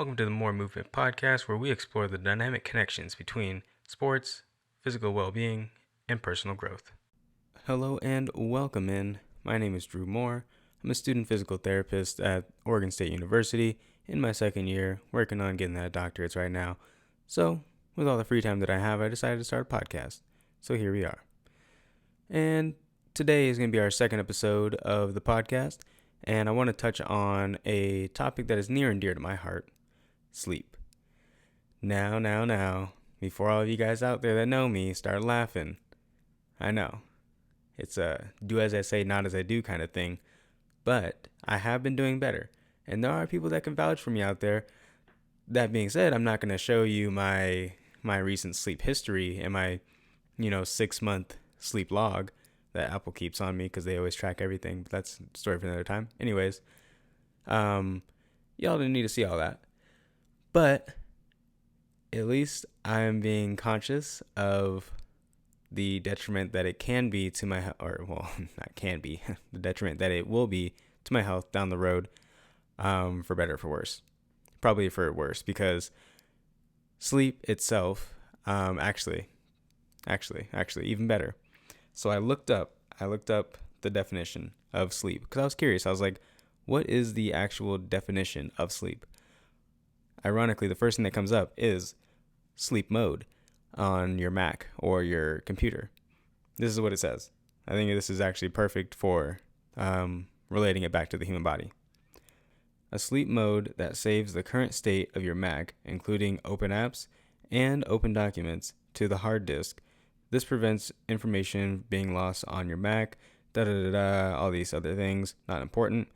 welcome to the More Movement podcast, where we explore the dynamic connections between sports, physical well-being, and personal growth. Hello and welcome in. My name is Drew Moore. I'm a student physical therapist at Oregon State University in my second year, working on getting that doctorate right now. So, with all the free time that I have, I decided to start a podcast. So here we are. And today is going to be our second episode of the podcast, and I want to touch on a topic that is near and dear to my heart: sleep. Now, before all of you guys out there that know me start laughing, I know it's a do as I say, not as I do kind of thing, but I have been doing better, and there are people that can vouch for me out there. That being said, I'm not going to show you my recent sleep history and my 6-month sleep log that Apple keeps on me because they always track everything, but that's a story for another time. Anyways, y'all didn't need to see all that, but at least I am being conscious of the detriment that it can be to my not can be, the detriment that it will be to my health down the road, for better or for worse. Probably for worse, because sleep itself, actually, even better. So I looked up the definition of sleep because I was curious. I was like, what is the actual definition of sleep? Ironically, the first thing that comes up is sleep mode on your Mac or your computer. This is what it says. I think this is actually perfect for relating it back to the human body. A sleep mode that saves the current state of your Mac, including open apps and open documents, to the hard disk. This prevents information being lost on your Mac, all these other things, not important.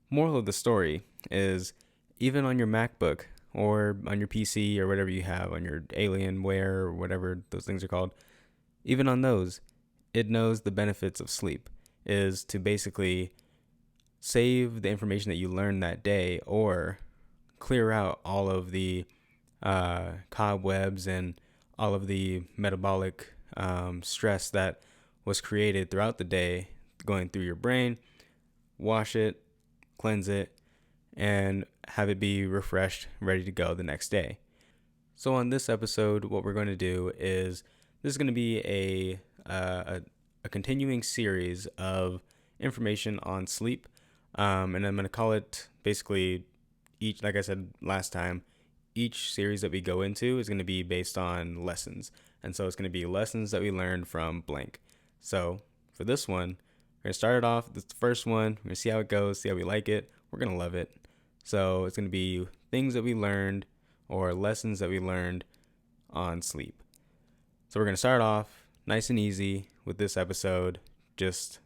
Moral of the story is, even on your MacBook or on your PC or whatever you have, on your Alienware or whatever those things are called, even on those, it knows the benefits of sleep is to basically save the information that you learned that day, or clear out all of the cobwebs and all of the metabolic stress that was created throughout the day going through your brain, wash it, cleanse it, and have it be refreshed, ready to go the next day. So on this episode, what we're going to do is, this is going to be a continuing series of information on sleep, and I'm going to call it basically each, like I said last time, each series that we go into is going to be based on lessons. And so it's going to be lessons that we learned from blank. So for this one, we're going to start it off. This is the first one. We're going to see how it goes, see how we like it. We're going to love it. So it's going to be things that we learned, or lessons that we learned on sleep. So we're going to start off nice and easy with this episode, just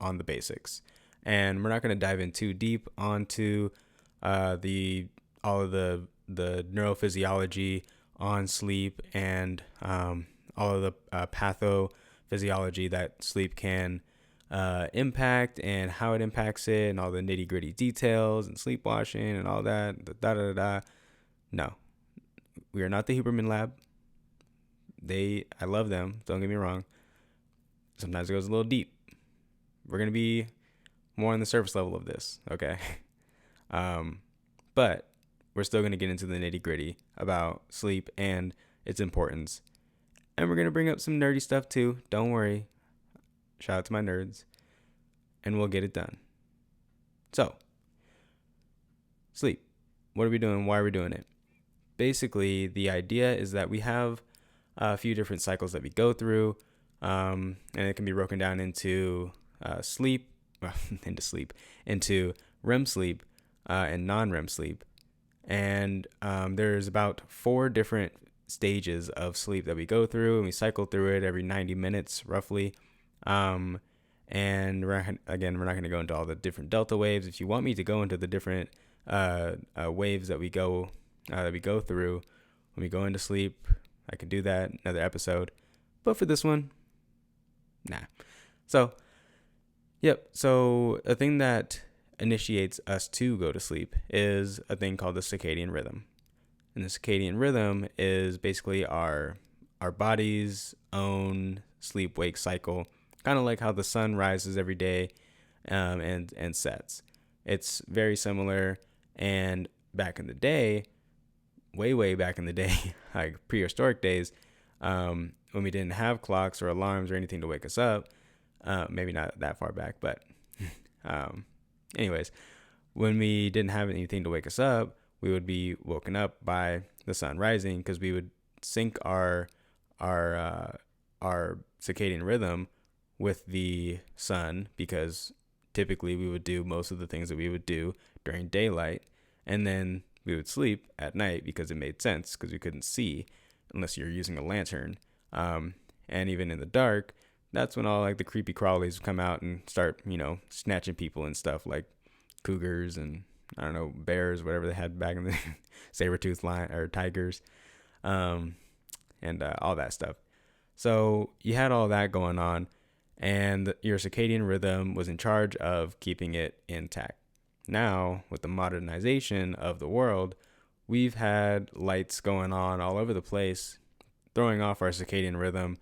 on the basics. And we're not going to dive in too deep onto all of the neurophysiology on sleep and all of the pathophysiology that sleep can impact, and how it impacts it, and all the nitty gritty details and sleepwashing and all that. No, we are not the Huberman Lab. I love them, don't get me wrong. Sometimes it goes a little deep. We're going to be more on the surface level of this, okay? But we're still going to get into the nitty gritty about sleep and its importance. And we're going to bring up some nerdy stuff too. Don't worry. Shout out to my nerds. And we'll get it done. So, sleep. What are we doing? Why are we doing it? Basically, the idea is that we have a few different cycles that we go through. And it can be broken down into into REM sleep and non-REM sleep. And there's about 4 different stages of sleep that we go through, and we cycle through it every 90 minutes roughly. And we're not going to go into all the different delta waves. If you want me to go into the different waves that we go through when we go into sleep, I can do that another episode. But for this one, nah. So a thing that initiates us to go to sleep is a thing called the circadian rhythm. And the circadian rhythm is basically our body's own sleep-wake cycle, kind of like how the sun rises every day and sets. It's very similar, and back in the day, way back in the day, like prehistoric days, when we didn't have clocks or alarms or anything to wake us up. Maybe not that far back, but um, anyways, when we didn't have anything to wake us up, we would be woken up by the sun rising because we would sync our our circadian rhythm with the sun, because typically we would do most of the things that we would do during daylight, and then we would sleep at night because it made sense because we couldn't see unless you're using a lantern. And even in the dark, that's when all like the creepy crawlies come out and start, snatching people and stuff, like cougars and I don't know, bears, whatever they had back in the saber-toothed lion or tigers, and all that stuff. So you had all that going on, and your circadian rhythm was in charge of keeping it intact. Now, with the modernization of the world, we've had lights going on all over the place, throwing off our circadian rhythm,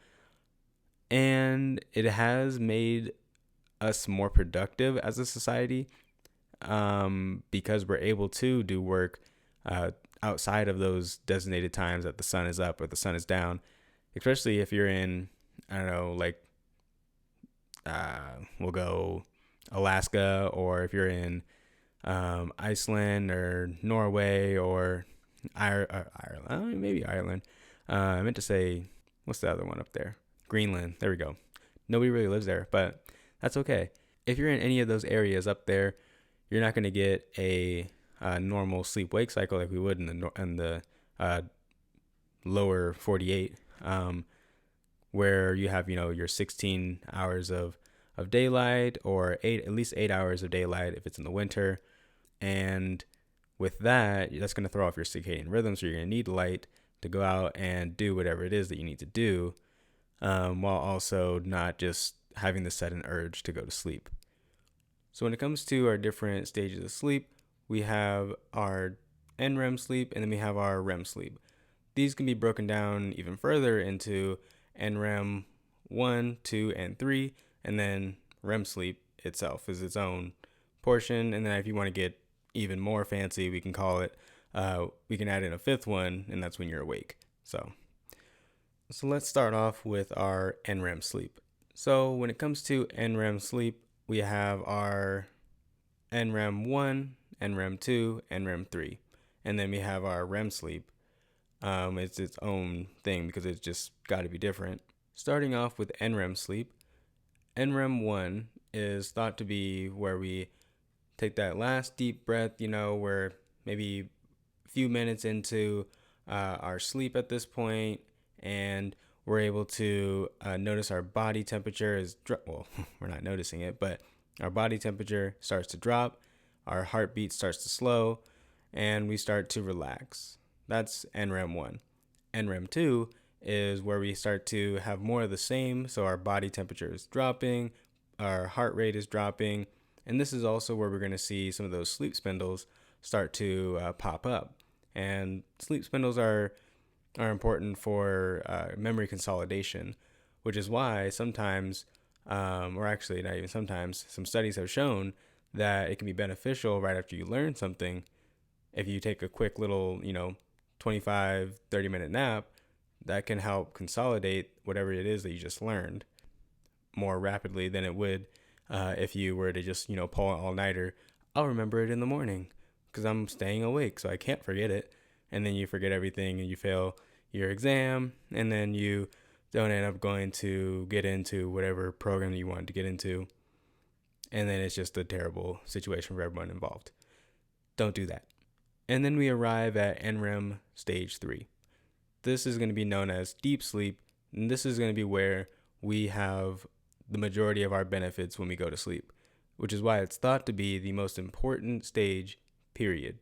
and it has made us more productive as a society, because we're able to do work outside of those designated times that the sun is up or the sun is down, especially if you're in, I don't know, like we'll go Alaska, or if you're in Iceland or Norway or Ireland, maybe Ireland. I meant to say, what's the other one up there? Greenland. There we go. Nobody really lives there, but that's okay. If you're in any of those areas up there, you're not going to get a normal sleep-wake cycle like we would in the lower 48, where you have your 16 hours of daylight, or at least 8 hours of daylight if it's in the winter. And with that, that's going to throw off your circadian rhythm, so you're going to need light to go out and do whatever it is that you need to do, while also not just having the sudden urge to go to sleep. So when it comes to our different stages of sleep, we have our NREM sleep, and then we have our REM sleep. These can be broken down even further into NREM 1, 2, and 3, and then REM sleep itself is its own portion. And then if you want to get even more fancy, we can call it, we can add in a fifth one, and that's when you're awake. So let's start off with our NREM sleep. So when it comes to NREM sleep, we have our NREM 1, NREM 2, NREM 3. And then we have our REM sleep. It's its own thing because it's just got to be different. Starting off with NREM sleep, NREM 1 is thought to be where we take that last deep breath, we're maybe a few minutes into our sleep at this point, and we're able to notice our body temperature is, well, we're not noticing it, but our body temperature starts to drop, our heartbeat starts to slow, and we start to relax. That's NREM 1. NREM 2 is where we start to have more of the same, so our body temperature is dropping, our heart rate is dropping, and this is also where we're going to see some of those sleep spindles start to pop up. And sleep spindles are important for memory consolidation, which is why sometimes, or actually not even sometimes, some studies have shown that it can be beneficial right after you learn something. If you take a quick little, 25, 30-minute nap, that can help consolidate whatever it is that you just learned more rapidly than it would if you were to just, pull an all-nighter. I'll remember it in the morning because I'm staying awake, so I can't forget it. And then you forget everything and you fail your exam, and then you don't end up going to get into whatever program that you wanted to get into. And then it's just a terrible situation for everyone involved. Don't do that. And then we arrive at NREM stage 3. This is going to be known as deep sleep, and this is going to be where we have the majority of our benefits when we go to sleep, which is why it's thought to be the most important stage, period.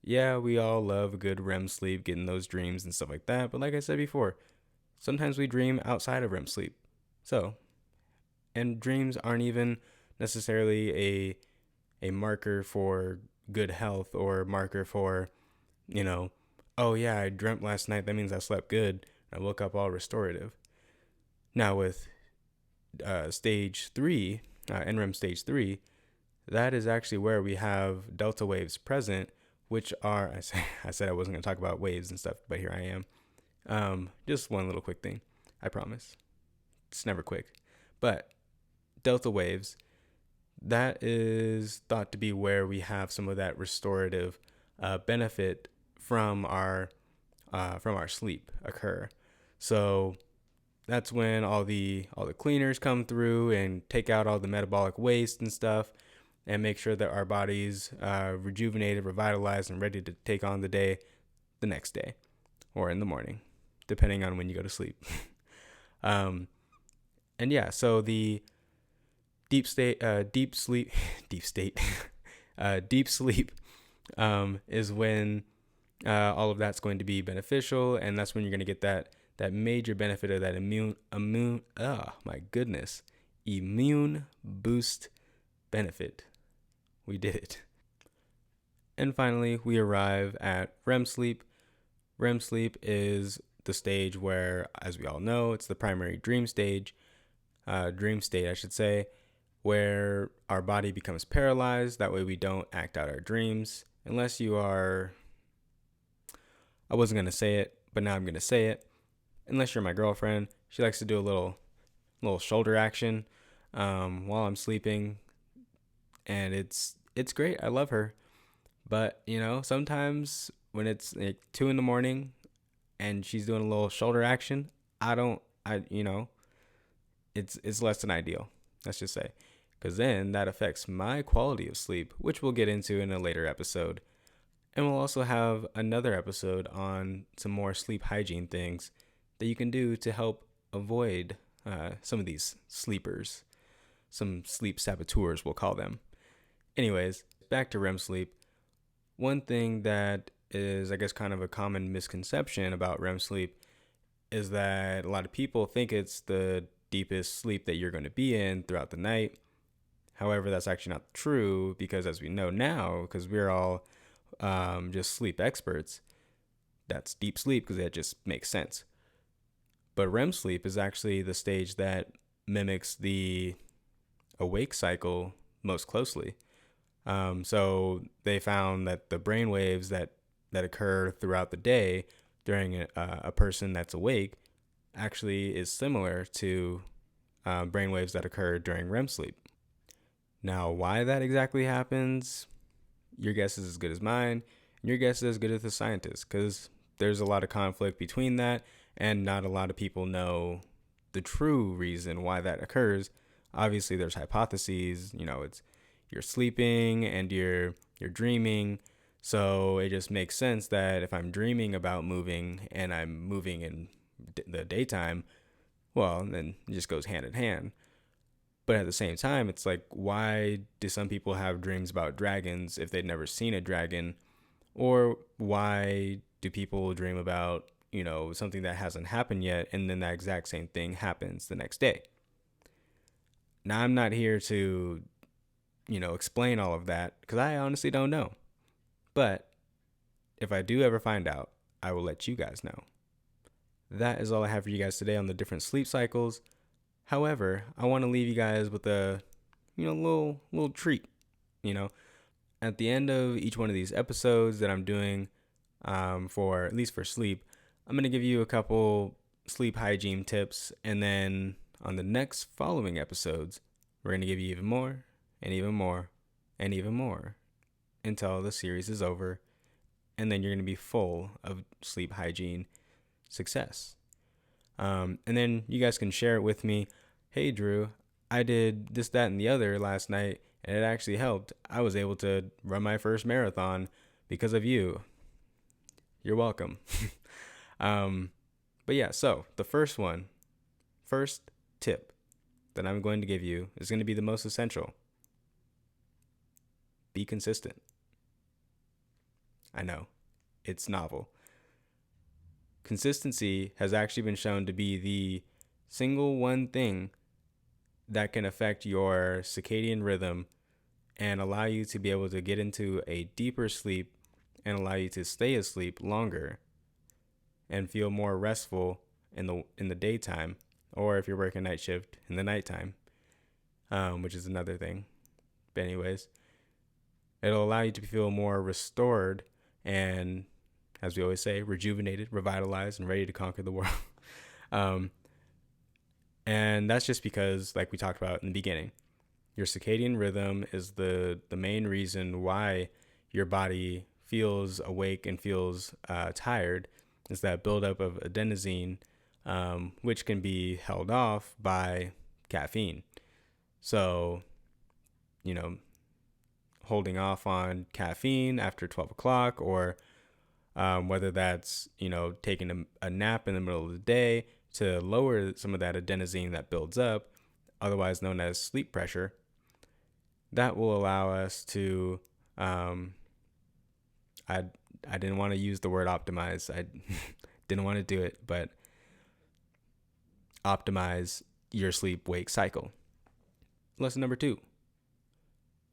Yeah, we all love a good REM sleep, getting those dreams and stuff like that, but like I said before, sometimes we dream outside of REM sleep. And dreams aren't even necessarily a marker for good health or marker for, oh yeah, I dreamt last night, that means I slept good, I woke up all restorative. Now with stage 3, NREM stage 3, that is actually where we have delta waves present, which are, I said I wasn't going to talk about waves and stuff, but here I am. Just one little quick thing. I promise. It's never quick. But delta waves, that is thought to be where we have some of that restorative benefit from our sleep occur. So that's when all the cleaners come through and take out all the metabolic waste and stuff, and make sure that our body's rejuvenated, revitalized, and ready to take on the day the next day or in the morning, depending on when you go to sleep. And yeah, so the deep sleep is when all of that's going to be beneficial, and that's when you're going to get that major benefit of that immune boost benefit. We did it. And finally, we arrive at REM sleep. REM sleep is the stage where, as we all know, it's the primary dream state, I should say, where our body becomes paralyzed. That way we don't act out our dreams. Unless you are, I wasn't going to say it, but now I'm going to say it. Unless you're my girlfriend, she likes to do a little shoulder action while I'm sleeping. And it's great. I love her. But, sometimes when it's like 2 a.m. and she's doing a little shoulder action, it's less than ideal. Let's just say. Because then that affects my quality of sleep, which we'll get into in a later episode. And we'll also have another episode on some more sleep hygiene things that you can do to help avoid some of these sleepers, some sleep saboteurs, we'll call them. Anyways, back to REM sleep. One thing that is, I guess, kind of a common misconception about REM sleep is that a lot of people think it's the deepest sleep that you're going to be in throughout the night. However, that's actually not true, because as we know now, because we're all just sleep experts, that's deep sleep because that just makes sense. But REM sleep is actually the stage that mimics the awake cycle most closely. So they found that the brain waves that occur throughout the day during a person that's awake actually is similar to brain waves that occur during REM sleep. Now, why that exactly happens, your guess is as good as mine, and your guess is as good as the scientists, because there's a lot of conflict between that, and not a lot of people know the true reason why that occurs. Obviously, there's hypotheses. It's you're sleeping and you're dreaming, so it just makes sense that if I'm dreaming about moving and I'm moving in the daytime, well, then it just goes hand in hand. But at the same time, it's like, why do some people have dreams about dragons if they'd never seen a dragon? Or why do people dream about, something that hasn't happened yet, and then that exact same thing happens the next day? Now, I'm not here to, explain all of that, because I honestly don't know. But if I do ever find out, I will let you guys know. That is all I have for you guys today on the different sleep cycles. However, I want to leave you guys with a, little treat. At the end of each one of these episodes that I'm doing, for at least for sleep, I'm going to give you a couple sleep hygiene tips, and then on the next following episodes, we're going to give you even more and even more and even more until the series is over, and then you're going to be full of sleep hygiene success. And then you guys can share it with me. Hey, Drew, I did this, that, and the other last night, and it actually helped. I was able to run my first marathon because of you. You're welcome. But yeah, so the first tip that I'm going to give you is going to be the most essential. Be consistent. I know, it's novel. Consistency has actually been shown to be the single one thing that can affect your circadian rhythm and allow you to be able to get into a deeper sleep and allow you to stay asleep longer and feel more restful in the daytime, or if you're working night shift, in the nighttime, which is another thing. But anyways, it'll allow you to feel more restored and, as we always say, rejuvenated, revitalized, and ready to conquer the world. um, and that's just because, like we talked about in the beginning, your circadian rhythm is the main reason why your body feels awake and feels tired. Is that buildup of adenosine, which can be held off by caffeine. So, you know, holding off on caffeine after 12 o'clock, or whether that's, taking a nap in the middle of the day to lower some of that adenosine that builds up, otherwise known as sleep pressure, that will allow us to, I didn't want to use the word optimize. I didn't want to do it, but optimize your sleep-wake cycle. Lesson number 2,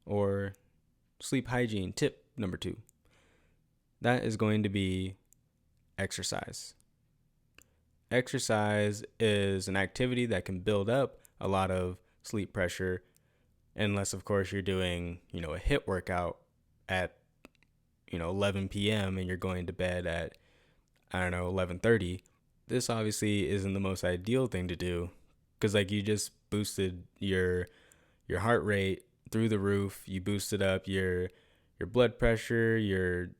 or sleep hygiene tip number 2, that is going to be exercise. Exercise is an activity that can build up a lot of sleep pressure, unless, of course, you're doing, a HIIT workout at, 11 p.m. and you're going to bed at, 11:30. This obviously isn't the most ideal thing to do, because you just boosted your heart rate through the roof. You boosted up your blood pressure, your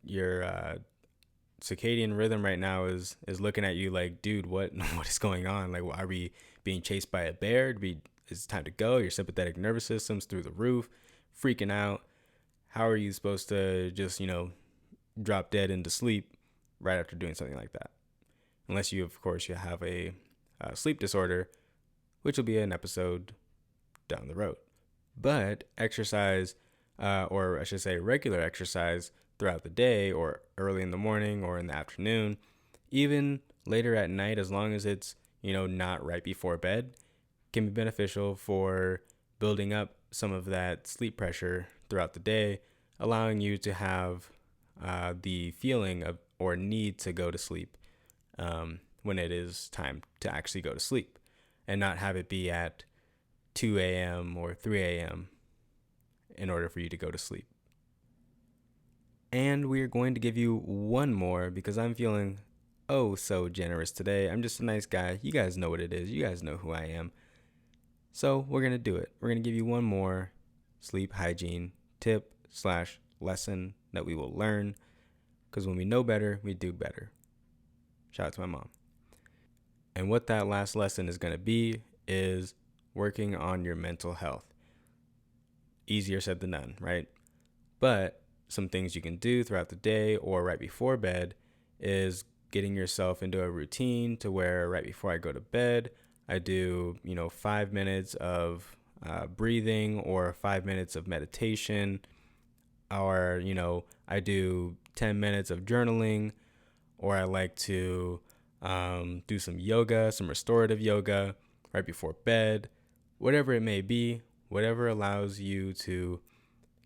circadian rhythm right now is looking at you like, dude, what is going on? Like, are we being chased by a bear? It's time to go. Your sympathetic nervous system's through the roof, freaking out. How are you supposed to just, drop dead into sleep right after doing something like that? Unless you have a sleep disorder, which will be an episode down the road. But exercise, or I should say regular exercise throughout the day, or early in the morning or in the afternoon, even later at night, as long as it's, not right before bed, can be beneficial for building up some of that sleep pressure throughout the day, allowing you to have the feeling of or need to go to sleep when it is time to actually go to sleep, and not have it be at 2 a.m. or 3 a.m. in order for you to go to sleep. And we're going to give you one more, because I'm feeling oh so generous today. I'm just a nice guy. You guys know what it is. You guys know who I am. So we're going to do it. We're going to give you one more sleep hygiene tip/lesson that we will learn, because when we know better, we do better. Shout out to my mom. And what that last lesson is going to be is working on your mental health. Easier said than done, right? But some things you can do throughout the day or right before bed is getting yourself into a routine to where right before I go to bed, I do, 5 minutes of breathing, or 5 minutes of meditation, or, I do 10 minutes of journaling, or I like to do some yoga, some restorative yoga right before bed, whatever it may be, whatever allows you to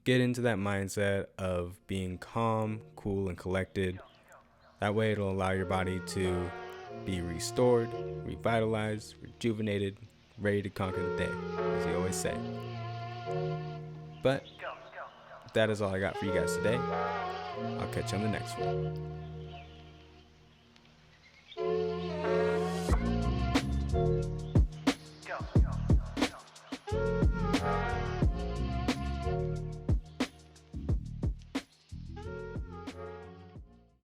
get into that mindset of being calm, cool, and collected. That way it'll allow your body to be restored, revitalized, rejuvenated, ready to conquer the day, as you always say. But that is all I got for you guys today. I'll catch you on the next one.